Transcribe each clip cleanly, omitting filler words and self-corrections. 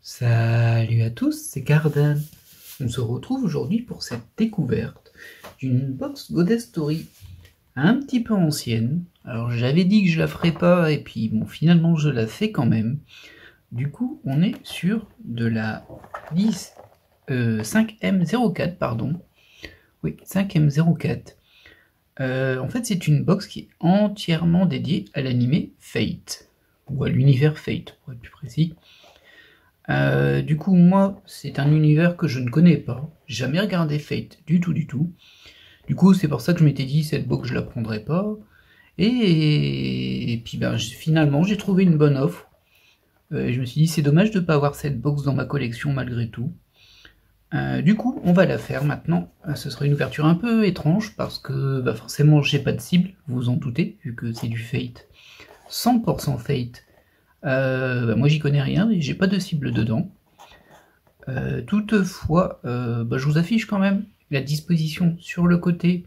Salut à tous, c'est Cardan. On se retrouve aujourd'hui pour cette découverte d'une box Goddess Story un petit peu ancienne. Alors j'avais dit que je la ferais pas et puis bon finalement je la fais quand même. Du coup on est sur de la 5M04 pardon. Oui 5M04. En fait c'est une box qui est entièrement dédiée à l'anime Fate. Ou à l'univers Fate pour être plus précis. Du coup, moi, c'est un univers que je ne connais pas. J'ai jamais regardé Fate du tout, du tout. Du coup, c'est pour ça que je m'étais dit, cette box, je la prendrais pas. Et puis, ben, finalement, j'ai trouvé une bonne offre. Je me suis dit, c'est dommage de ne pas avoir cette box dans ma collection malgré tout. Du coup, on va la faire maintenant. Ce sera une ouverture un peu étrange parce que bah, forcément, j'ai pas de cible, vous vous en doutez, vu que c'est du Fate. 100% Fate. Bah, moi j'y connais rien et j'ai pas de cible dedans. Toutefois, bah, je vous affiche quand même la disposition sur le côté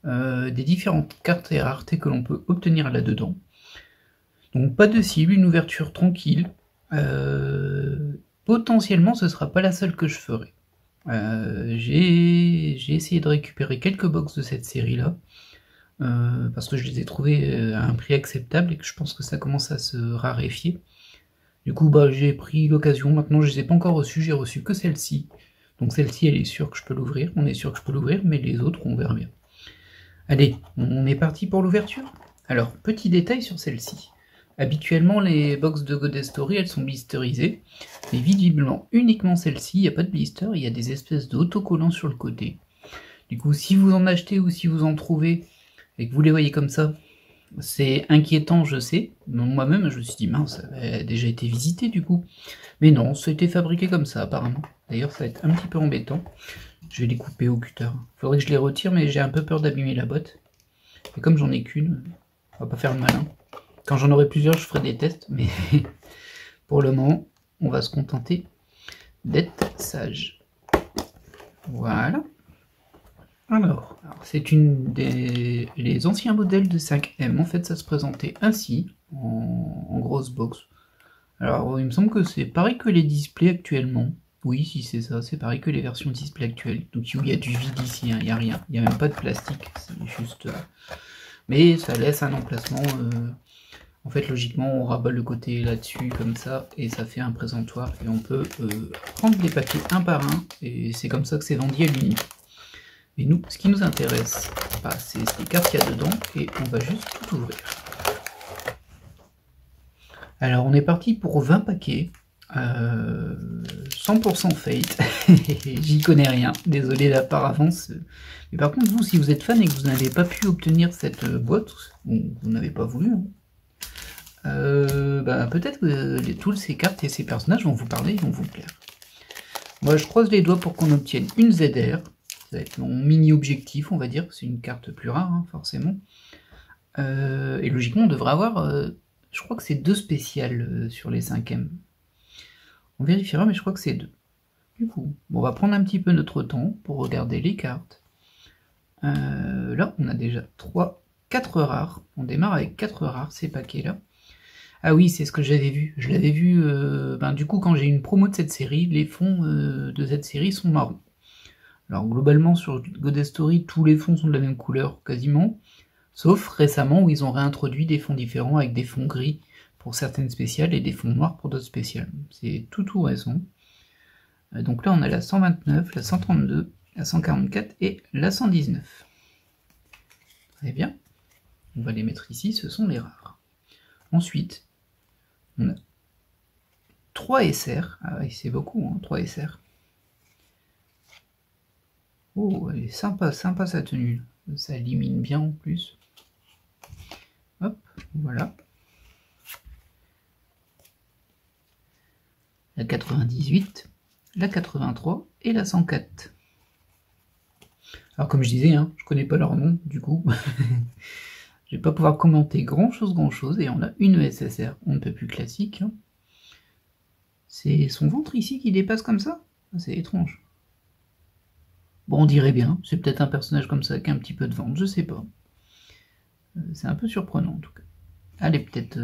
des différentes cartes et raretés que l'on peut obtenir là-dedans. Donc pas de cible, une ouverture tranquille. Potentiellement ce sera pas la seule que je ferai. J'ai essayé de récupérer quelques box de cette série là. Parce que je les ai trouvées à un prix acceptable et que je pense que ça commence à se raréfier. Du coup, bah, j'ai pris l'occasion, maintenant je les ai pas encore reçues, j'ai reçu que celle-ci. Donc celle-ci, elle est sûre que je peux l'ouvrir, on est sûr que je peux l'ouvrir, mais les autres, on verra bien. Allez, on est parti pour l'ouverture. Alors, petit détail sur celle-ci. Habituellement, les box de Goddess Story, elles sont blisterisées, mais visiblement, uniquement celle-ci, il n'y a pas de blister, il y a des espèces d'autocollants sur le côté. Du coup, si vous en achetez ou si vous en trouvez, et que vous les voyez comme ça, c'est inquiétant, je sais. Moi-même, je me suis dit, mince, ça avait déjà été visité du coup. Mais non, ça a été fabriqué comme ça, apparemment. D'ailleurs, ça va être un petit peu embêtant. Je vais les couper au cutter. Faudrait que je les retire, mais j'ai un peu peur d'abîmer la boîte. Et comme j'en ai qu'une, on va pas faire le malin. Quand j'en aurai plusieurs, je ferai des tests, mais pour le moment, on va se contenter d'être sage. Voilà. Alors c'est une des les anciens modèles de 5M, en fait ça se présentait ainsi, en grosse box. Alors il me semble que c'est pareil que les displays actuellement. Oui, si c'est ça, c'est pareil que les versions display actuelles. Donc il y a du vide ici, il n'y a rien, il n'y a même pas de plastique, c'est juste... Mais ça laisse un emplacement, en fait logiquement on rabat le côté là-dessus comme ça, et ça fait un présentoir, et on peut prendre les papiers un par un, et c'est comme ça que c'est vendu à l'unité. Mais nous, ce qui nous intéresse, bah, c'est les cartes qu'il y a dedans, et on va juste tout ouvrir. Alors, on est parti pour 20 paquets, 100% Fate, j'y connais rien, désolé là par avance. Mais par contre, vous, si vous êtes fan et que vous n'avez pas pu obtenir cette boîte, bon, vous n'avez pas voulu, hein, bah, peut-être que toutes ces cartes et ces personnages vont vous parler et vont vous plaire. Moi, je croise les doigts pour qu'on obtienne une ZR. Ça va être mon mini-objectif, on va dire, c'est une carte plus rare, hein, forcément. Et logiquement, on devrait avoir, je crois que c'est 2 spéciales sur les 5M. On vérifiera, mais je crois que c'est 2. Du coup, bon, on va prendre un petit peu notre temps pour regarder les cartes. Là, on a déjà 4 rares. On démarre avec 4 rares, ces paquets-là. Ah oui, c'est ce que j'avais vu. Je l'avais vu, du coup, quand j'ai une promo de cette série, les fonds de cette série sont marrons. Alors globalement sur Goddess Story, tous les fonds sont de la même couleur quasiment, sauf récemment où ils ont réintroduit des fonds différents avec des fonds gris pour certaines spéciales et des fonds noirs pour d'autres spéciales. C'est tout récent. Donc là on a la 129, la 132, la 144 et la 119. Très bien. On va les mettre ici, ce sont les rares. Ensuite, on a 3 SR. Ah oui, c'est beaucoup, hein, 3 SR. Oh, elle est sympa sa tenue. Ça élimine bien en plus. Hop, voilà. La 98, la 83 et la 104. Alors comme je disais, hein, je connais pas leur nom, du coup. Je vais pas pouvoir commenter grand chose, et on a une SSR, on ne peut plus classique. Hein. C'est son ventre ici qui dépasse comme ça? C'est étrange. Bon, on dirait bien, c'est peut-être un personnage comme ça qui a un petit peu de ventre, je sais pas. C'est un peu surprenant en tout cas. Elle est peut-être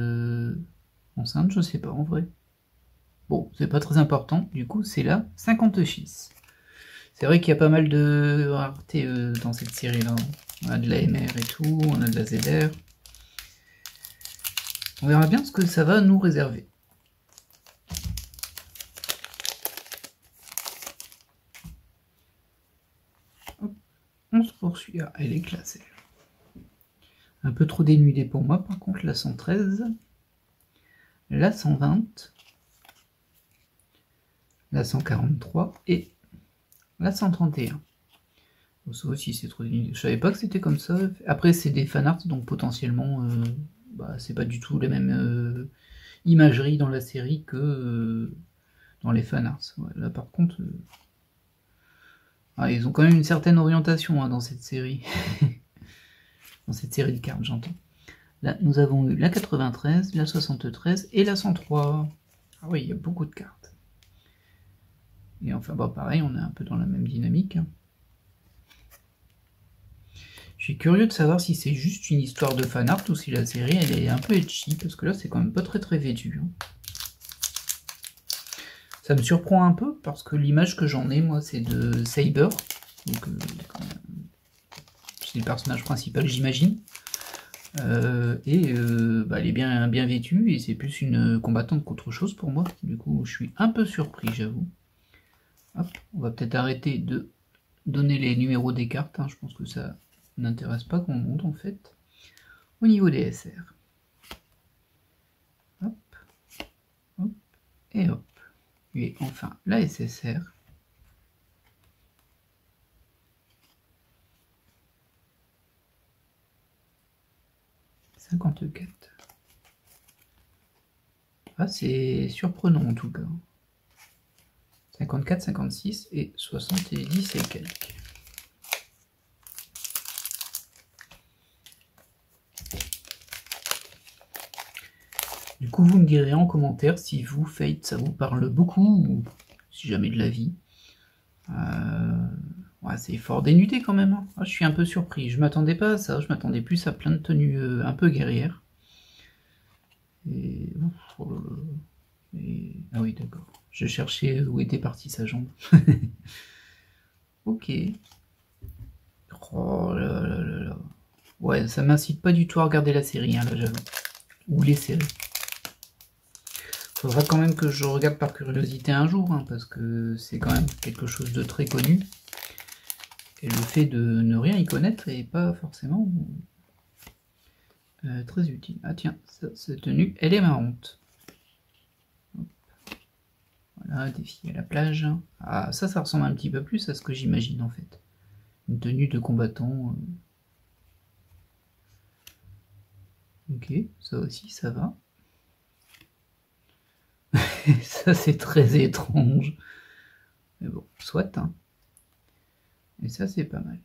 enceinte, je sais pas en vrai. Bon, c'est pas très important, du coup c'est la 56. C'est vrai qu'il y a pas mal de raretés dans cette série-là. On a de la MR et tout, on a de la ZR. On verra bien ce que ça va nous réserver. Hop, on se poursuit. Ah, elle est classée. Un peu trop dénudée pour moi, par contre, la 113, la 120, la 143 et la 131. Bon, ça aussi, c'est trop dénudé. Je savais pas que c'était comme ça. Après, c'est des fanarts, donc potentiellement, c'est pas du tout la même imagerie dans la série que dans les fanarts. Ouais, là, par contre, ils ont quand même une certaine orientation dans cette série. Dans cette série de cartes, j'entends. Là, nous avons eu la 93, la 73 et la 103. Ah oui, il y a beaucoup de cartes. Et enfin, pareil, on est un peu dans la même dynamique. Je suis curieux de savoir si c'est juste une histoire de fanart ou si la série, elle est un peu edgy, parce que là, c'est quand même pas très vêtu. Ça me surprend un peu, parce que l'image que j'en ai, moi, c'est de Saber. Donc, c'est le personnage principal, j'imagine. Elle est bien vêtue et c'est plus une combattante qu'autre chose pour moi. Du coup, je suis un peu surpris, j'avoue. Hop, on va peut-être arrêter de donner les numéros des cartes. Je pense que ça n'intéresse pas grand monde en fait. Au niveau des SR. Hop, hop, et hop. Et enfin, la SSR. Ah, c'est surprenant en tout cas. 54, 56 et 70 et quelques. Du coup, vous me direz en commentaire si vous, Fate, ça vous parle beaucoup ou si jamais de la vie. Ouais, c'est fort dénudé quand même. Je suis un peu surpris. Je m'attendais pas à ça. Je m'attendais plus à plein de tenues un peu guerrières. Et... Oh là là. Ah oui, d'accord. Je cherchais où était partie sa jambe. Ok. Oh là là là là. Ouais, ça m'incite pas du tout à regarder la série, là, j'avoue. Ou les séries. Faudra quand même que je regarde par curiosité un jour, parce que c'est quand même quelque chose de très connu. Et le fait de ne rien y connaître est pas forcément très utile. Ah tiens, cette tenue, elle est marrante. Hop. Voilà, défi à la plage. Ah, ça ressemble un petit peu plus à ce que j'imagine en fait. Une tenue de combattant. Ok, ça aussi, ça va. Ça, c'est très étrange. Mais bon, soit. Et ça, c'est pas mal.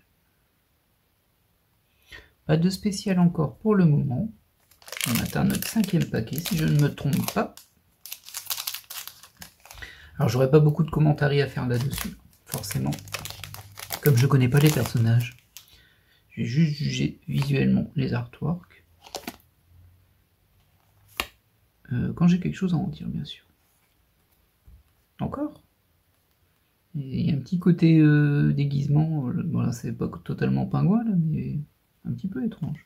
Pas de spécial encore pour le moment. On atteint notre 5e paquet, si je ne me trompe pas. Alors, j'aurais pas beaucoup de commentaires à faire là-dessus, forcément. Comme je connais pas les personnages. Je vais juste juger visuellement les artworks. Quand j'ai quelque chose à en dire, bien sûr. Encore ? Il y a un petit côté déguisement. Voilà, c'est pas totalement pingouin, là, mais un petit peu étrange.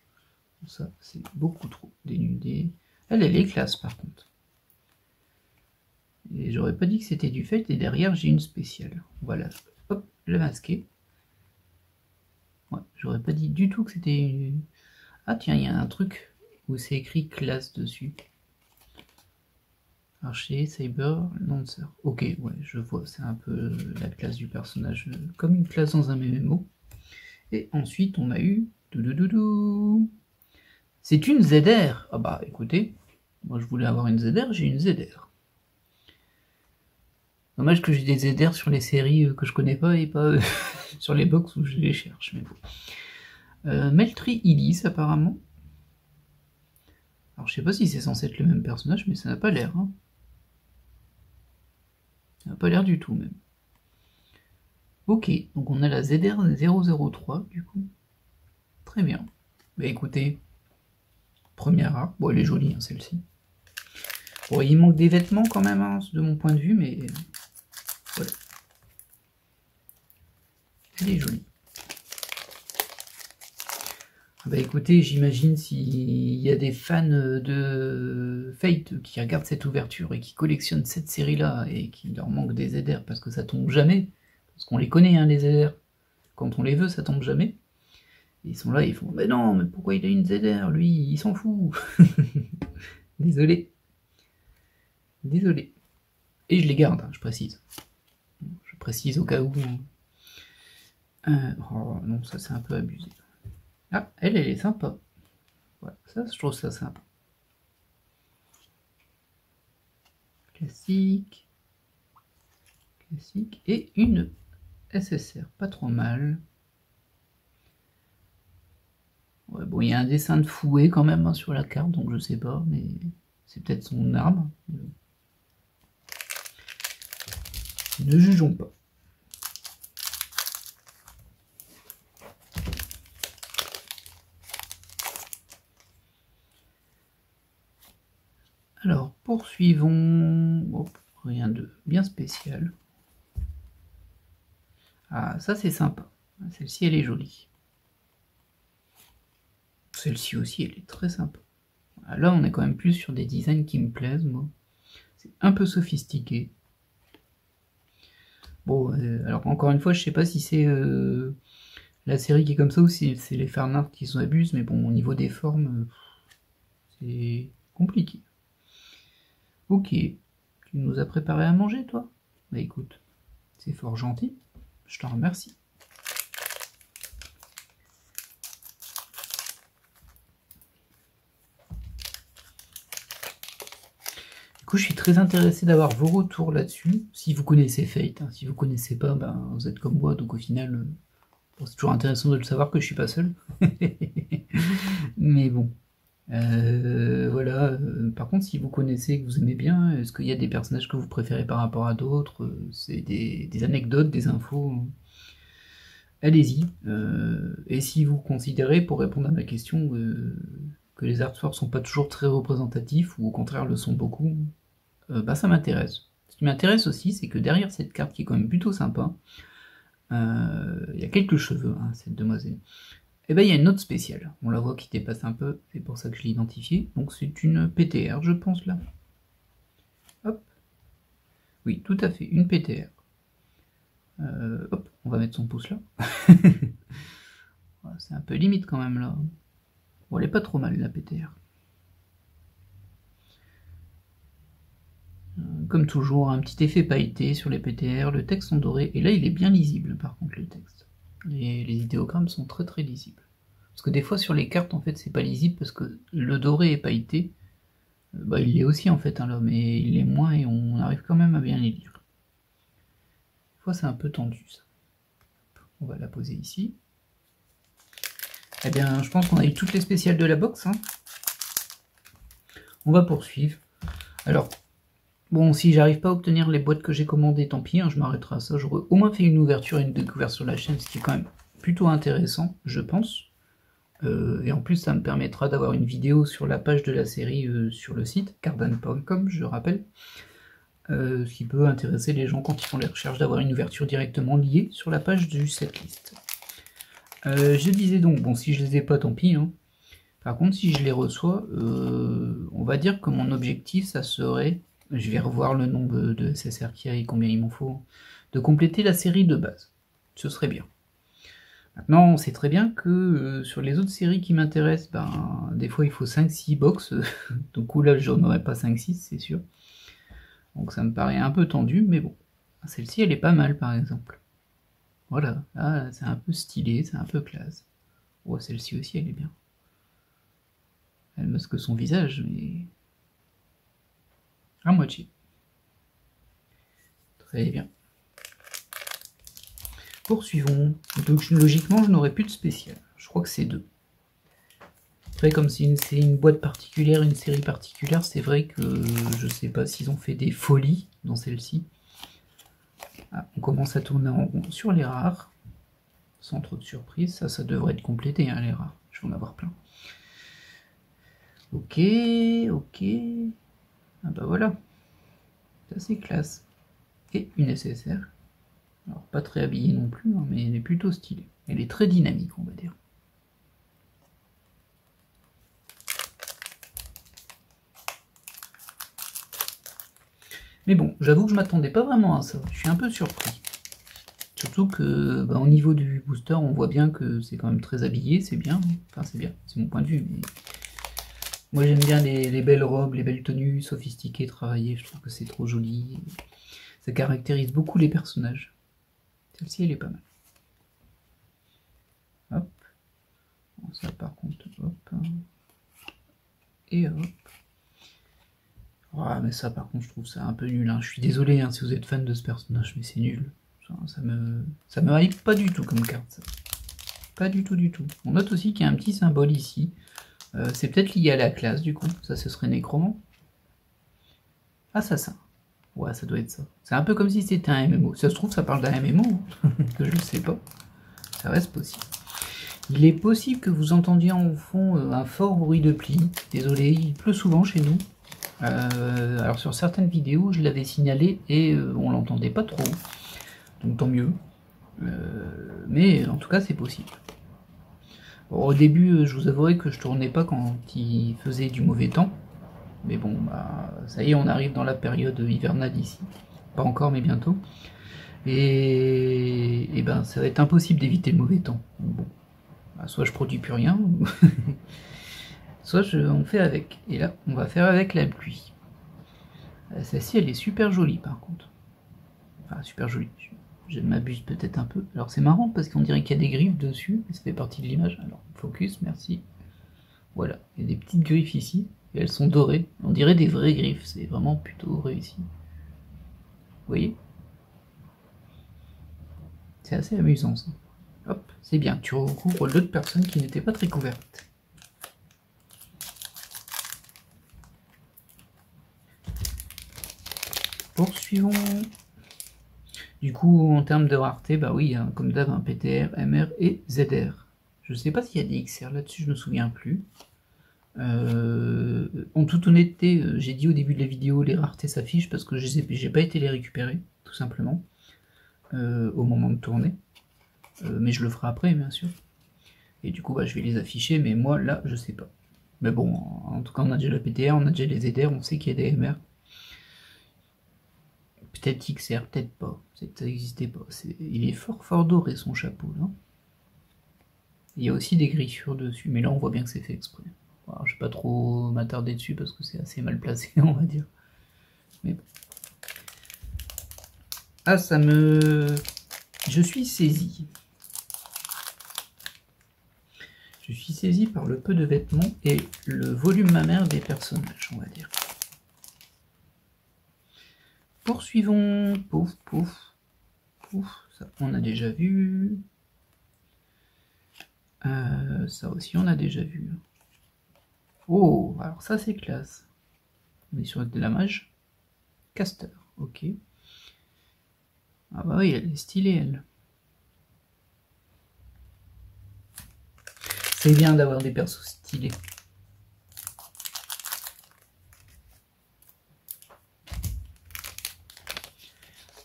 Ça, c'est beaucoup trop dénudé. Elle est classe, par contre. Et j'aurais pas dit que c'était du fait, et derrière, j'ai une spéciale. Voilà, hop, la masquer. Ouais, j'aurais pas dit du tout que c'était... Ah tiens, il y a un truc où c'est écrit classe dessus. Archer, Saber, Lancer. Ok, ouais, je vois, c'est un peu la classe du personnage, comme une classe dans un MMO. Et ensuite, on a eu... C'est une ZR. Ah bah, écoutez, moi je voulais avoir une ZR, j'ai une ZR. Dommage que j'ai des ZR sur les séries que je connais pas et pas sur les box où je les cherche, mais bon. Meltri Illis, apparemment. Alors, je sais pas si c'est censé être le même personnage, mais ça n'a pas l'air. Ça n'a pas l'air du tout, même. Ok, donc on a la ZR 003, du coup. Très bien. Bah écoutez, première arc. Bon, elle est jolie, celle-ci. Bon, il manque des vêtements quand même, hein, de mon point de vue, mais voilà. Elle est jolie. Bah écoutez, j'imagine s'il y a des fans de Fate qui regardent cette ouverture et qui collectionnent cette série-là et qui leur manque des ZR parce que ça tombe jamais, parce qu'on les connaît, hein, les ZR. Quand on les veut, ça tombe jamais. Ils sont là, ils font « Mais non, mais pourquoi il a une ZR? Lui, il s'en fout !» Désolé. Désolé. Et je les garde, hein, je précise. Je précise au cas où. Oh non, ça c'est un peu abusé. Ah, elle est sympa. Voilà, ça, je trouve ça sympa. Classique. Classique. Et une SSR, pas trop mal. Ouais, bon, il y a un dessin de fouet quand même, hein, sur la carte, donc je sais pas, mais c'est peut-être son arme. Ne jugeons pas. Alors, poursuivons. Oh, rien de bien spécial. Ah, ça c'est sympa. Celle-ci, elle est jolie. Celle-ci aussi, elle est très sympa. Ah, là, on est quand même plus sur des designs qui me plaisent, moi. C'est un peu sophistiqué. Bon, alors encore une fois, je sais pas si c'est la série qui est comme ça ou si c'est les fanarts qui s'en abusent, mais bon, au niveau des formes, c'est compliqué. Ok, tu nous as préparé à manger, toi? Bah écoute, c'est fort gentil, je t'en remercie. Du coup, je suis très intéressé d'avoir vos retours là-dessus. Si vous connaissez Fate, hein, si vous connaissez pas, ben, vous êtes comme moi, donc au final, bon, c'est toujours intéressant de le savoir que je suis pas seul. Mais bon. Voilà. Par contre, si vous connaissez, que vous aimez bien, est-ce qu'il y a des personnages que vous préférez par rapport à d'autres? C'est des anecdotes, des infos. Allez-y. Et si vous considérez, pour répondre à ma question, que les artworks sont pas toujours très représentatifs, ou au contraire le sont beaucoup, bah ça m'intéresse. Ce qui m'intéresse aussi, c'est que derrière cette carte qui est quand même plutôt sympa, il y a quelques cheveux, hein, cette demoiselle. Et ben il y a une autre spéciale. On la voit qui dépasse un peu, c'est pour ça que je l'ai identifiée. Donc c'est une PTR, je pense là. Hop. Oui, tout à fait, une PTR. Hop, on va mettre son pouce là. C'est un peu limite quand même là. Bon, elle est pas trop mal la PTR. Comme toujours, un petit effet pailleté sur les PTR, le texte en doré, et là il est bien lisible par contre le texte. Les idéogrammes sont très très lisibles. Parce que des fois sur les cartes en fait c'est pas lisible parce que le doré est pailleté. Bah il l'est aussi en fait hein, là, mais il l'est moins et on arrive quand même à bien les lire. Des fois c'est un peu tendu ça. On va la poser ici. Eh bien je pense qu'on a eu toutes les spéciales de la box. Hein. On va poursuivre. Alors, bon, si j'arrive pas à obtenir les boîtes que j'ai commandées, tant pis, hein, je m'arrêterai à ça. J'aurais au moins fait une ouverture et une découverte sur la chaîne, ce qui est quand même plutôt intéressant, je pense. Et en plus, ça me permettra d'avoir une vidéo sur la page de la série sur le site, cardan.com, je rappelle. Ce qui peut intéresser les gens quand ils font les recherches, d'avoir une ouverture directement liée sur la page du setlist. Je disais donc, bon, si je les ai pas, tant pis, hein. Par contre, si je les reçois, on va dire que mon objectif, ça serait, je vais revoir le nombre de SSR qu'il y a et combien il m'en faut, de compléter la série de base. Ce serait bien. Maintenant, on sait très bien que sur les autres séries qui m'intéressent, ben, des fois il faut 5-6 box, donc là j'en aurais pas 5-6, c'est sûr. Donc ça me paraît un peu tendu, mais bon. Celle-ci, elle est pas mal, par exemple. Voilà, là, c'est un peu stylé, c'est un peu classe. Oh, celle-ci aussi, elle est bien. Elle masque son visage, mais à moitié. Très bien. Poursuivons. Donc logiquement, je n'aurai plus de spécial. Je crois que c'est 2. Après, comme c'est une boîte particulière, une série particulière, c'est vrai que je sais pas s'ils ont fait des folies dans celle-ci. Ah, on commence à tourner en rond sur les rares. Sans trop de surprise. Ça devrait être complété, hein, les rares. Je vais en avoir plein. Ok, ok. Ah bah voilà, c'est assez classe. Et une SSR. Alors pas très habillée non plus, hein, mais elle est plutôt stylée. Elle est très dynamique, on va dire. Mais bon, j'avoue que je m'attendais pas vraiment à ça. Je suis un peu surpris. Surtout que, au niveau du booster, on voit bien que c'est quand même très habillé, c'est bien. Enfin, c'est bien, c'est mon point de vue. Mais moi, j'aime bien les belles robes, les belles tenues, sophistiquées, travaillées. Je trouve que c'est trop joli. Ça caractérise beaucoup les personnages. Celle-ci, elle est pas mal. Hop. Bon, ça, par contre, hop. Et hop. Ouais, mais ça, par contre, je trouve ça un peu nul. Hein. Je suis désolé si vous êtes fan de ce personnage, mais c'est nul. Ça me hype pas du tout comme carte. Ça. Pas du tout, du tout. On note aussi qu'il y a un petit symbole ici. C'est peut-être lié à la classe, du coup. Ça, ce serait Nécromant. Assassin. Ouais, ça doit être ça. C'est un peu comme si c'était un MMO. Ça se trouve, ça parle d'un MMO, que je ne sais pas. Ça reste possible. Il est possible que vous entendiez en fond un fort bruit de pluie. Désolé, il pleut souvent chez nous. Alors sur certaines vidéos, je l'avais signalé et on l'entendait pas trop. Donc tant mieux. Mais en tout cas, c'est possible. Bon, au début, je vous avouerai que je tournais pas quand il faisait du mauvais temps. Mais bon, ça y est, on arrive dans la période hivernale ici. Pas encore, mais bientôt. Et ben, ça va être impossible d'éviter le mauvais temps. Bon, soit je produis plus rien, soit on fait avec. Et là, on va faire avec la pluie. Celle-ci, elle est super jolie par contre. Enfin, super jolie. Je m'abuse peut-être un peu. Alors c'est marrant parce qu'on dirait qu'il y a des griffes dessus, et ça fait partie de l'image. Alors, focus, merci. Voilà, il y a des petites griffes ici, et elles sont dorées. On dirait des vraies griffes, c'est vraiment plutôt réussi. Vous voyez? C'est assez amusant ça. Hop, c'est bien, tu recouvres l'autre personne qui n'était pas très couverte. Poursuivons. Du coup, en termes de rareté, bah oui, hein, comme d'hab, un PTR, MR et ZR. Je sais pas s'il y a des XR là-dessus, je me souviens plus. En toute honnêteté, j'ai dit au début de la vidéo, les raretés s'affichent parce que j'ai pas été les récupérer, tout simplement, au moment de tourner. Mais je le ferai après, bien sûr. Et du coup, je vais les afficher, mais moi, là, je sais pas. Mais bon, en tout cas, on a déjà la PTR, on a déjà les ZR, on sait qu'il y a des MR. Peut-être XR, peut-être pas. Peut-être ça n'existait pas. Il est fort fort doré son chapeau là. Il y a aussi des griffures dessus, mais là on voit bien que c'est fait exprès. Alors, je vais pas trop m'attarder dessus parce que c'est assez mal placé, on va dire. Mais bon. Ah, je suis saisi. Je suis saisi par le peu de vêtements et le volume mammaire des personnages, on va dire. Poursuivons. Pouf, pouf. Pouf. Ça, on a déjà vu. Ça aussi, on a déjà vu. Oh, alors ça, c'est classe. On est sur de la mage. Caster, ok. Ah bah oui, elle est stylée, elle. C'est bien d'avoir des persos stylés.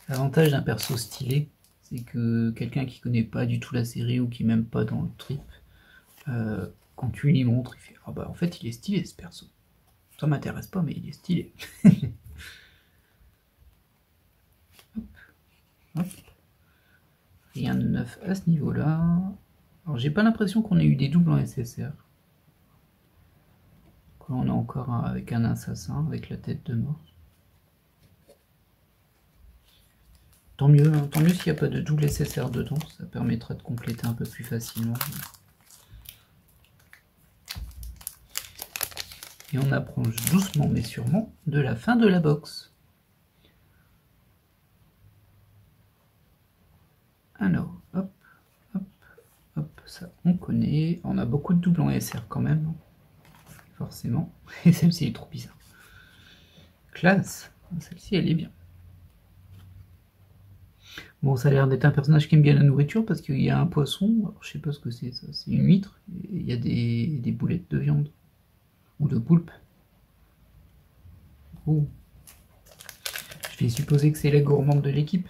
L'avantage d'un perso stylé, c'est que quelqu'un qui connaît pas du tout la série ou qui m'aime pas dans le trip, quand tu lui montres, il fait « Ah bah en fait il est stylé ce perso. Ça m'intéresse pas mais il est stylé. » Hop, hop. Rien de neuf à ce niveau-là. Alors j'ai pas l'impression qu'on ait eu des doubles en SSR. Quoi, on a encore avec un assassin, avec la tête de mort. Tant mieux s'il n'y a pas de double SSR dedans, ça permettra de compléter un peu plus facilement. Et on approche doucement mais sûrement de la fin de la box. Alors, hop, hop, hop, ça on connaît. On a beaucoup de doubles en SR quand même, forcément. Et celle-ci est trop bizarre. Classe, celle-ci elle est bien. Bon, ça a l'air d'être un personnage qui aime bien la nourriture parce qu'il y a un poisson, alors, je sais pas ce que c'est ça, c'est une huître, et il y a des boulettes de viande, ou de poulpe. Oh. Je vais supposer que c'est la gourmande de l'équipe.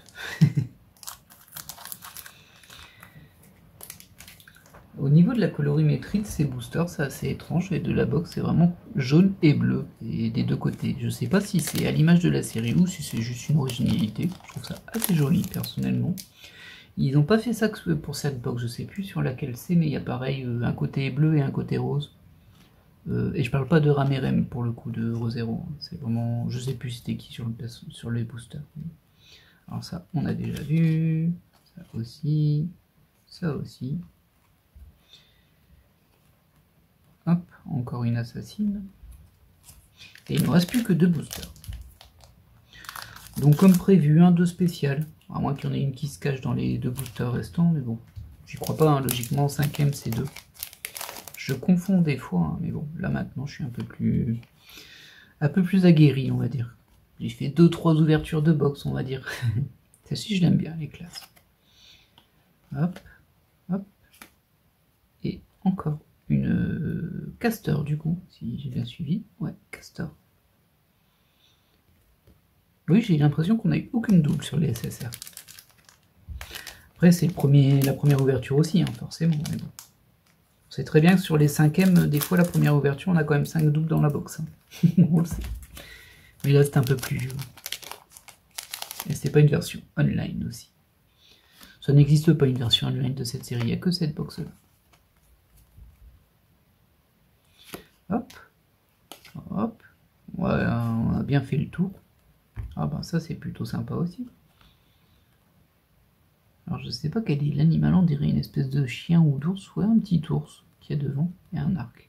Au niveau de la colorimétrie de ces boosters, c'est assez étrange. Et de la box, c'est vraiment jaune et bleu. Et des deux côtés. Je sais pas si c'est à l'image de la série ou si c'est juste une originalité. Je trouve ça assez joli, personnellement. Ils n'ont pas fait ça que pour cette box. Je sais plus sur laquelle c'est, mais il y a pareil un côté bleu et un côté rose. Et je parle pas de Ramerem pour le coup de Rosero. C'est vraiment... Je sais plus c'était qui sur les boosters. Alors ça, on a déjà vu. Ça aussi. Ça aussi. Hop, encore une assassine. Et il ne me reste plus que 2 boosters. Donc comme prévu, un 2 spécial. À moins qu'il y en ait une qui se cache dans les 2 boosters restants, mais bon. J'y crois pas, hein. Logiquement, 5ème c'est 2. Je confonds des fois, hein, mais bon, là maintenant je suis un peu plus aguerri, on va dire. J'ai fait 2-3 ouvertures de box, on va dire. Celle-ci, je l'aime bien, les classes. Hop, hop. Et encore une caster, du coup, si j'ai bien suivi. Ouais, caster. Oui, j'ai l'impression qu'on n'a eu aucune double sur les SSR. Après, c'est la première ouverture aussi, hein, forcément, mais bon. On sait très bien que sur les 5ème, des fois, la première ouverture, on a quand même 5 doubles dans la box. Hein. On le sait. Mais là, c'est un peu plus... Et c'est pas une version online aussi. Ça n'existe pas une version online de cette série, il n'y a que cette box-là. Hop. Hop. Voilà, on a bien fait le tour. Ah ben ça, c'est plutôt sympa aussi. Alors je sais pas quel est l'animal, on dirait une espèce de chien ou d'ours, ouais, un petit ours qui est devant et un arc.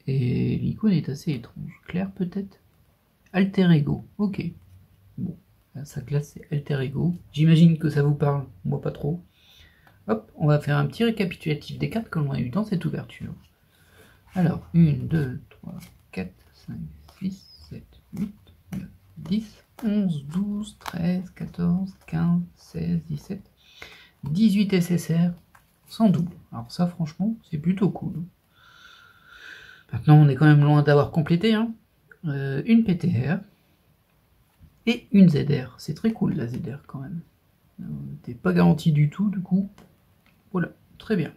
Et l'icône est assez étrange. Claire peut-être? Alter Ego, ok. Bon, sa classe c'est Alter Ego. J'imagine que ça vous parle, moi pas trop. Hop, on va faire un petit récapitulatif des cartes que l'on a eu dans cette ouverture. Alors, 1, 2, 3, 4, 5, 6, 7, 8, 9, 10, 11, 12, 13, 14, 15, 16, 17, 18 SSR, sans double. Alors ça, franchement, c'est plutôt cool. Maintenant, on est quand même loin d'avoir complété. Hein. Une PTR et une ZR. C'est très cool, la ZR, quand même. T'es pas garanti du tout, du coup. Voilà, très bien.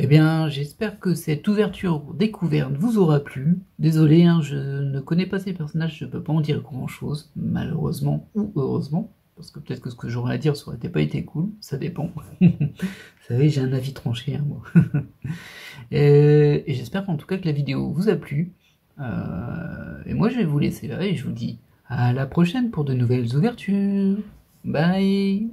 Eh bien, j'espère que cette ouverture découverte vous aura plu. Désolé, hein, je ne connais pas ces personnages, je ne peux pas en dire grand-chose, malheureusement ou heureusement, parce que peut-être que ce que j'aurais à dire, ça aurait pas été cool, ça dépend. Vous savez, j'ai un avis tranché, hein, moi. Et j'espère en tout cas que la vidéo vous a plu. Et moi, je vais vous laisser là, et je vous dis à la prochaine pour de nouvelles ouvertures. Bye!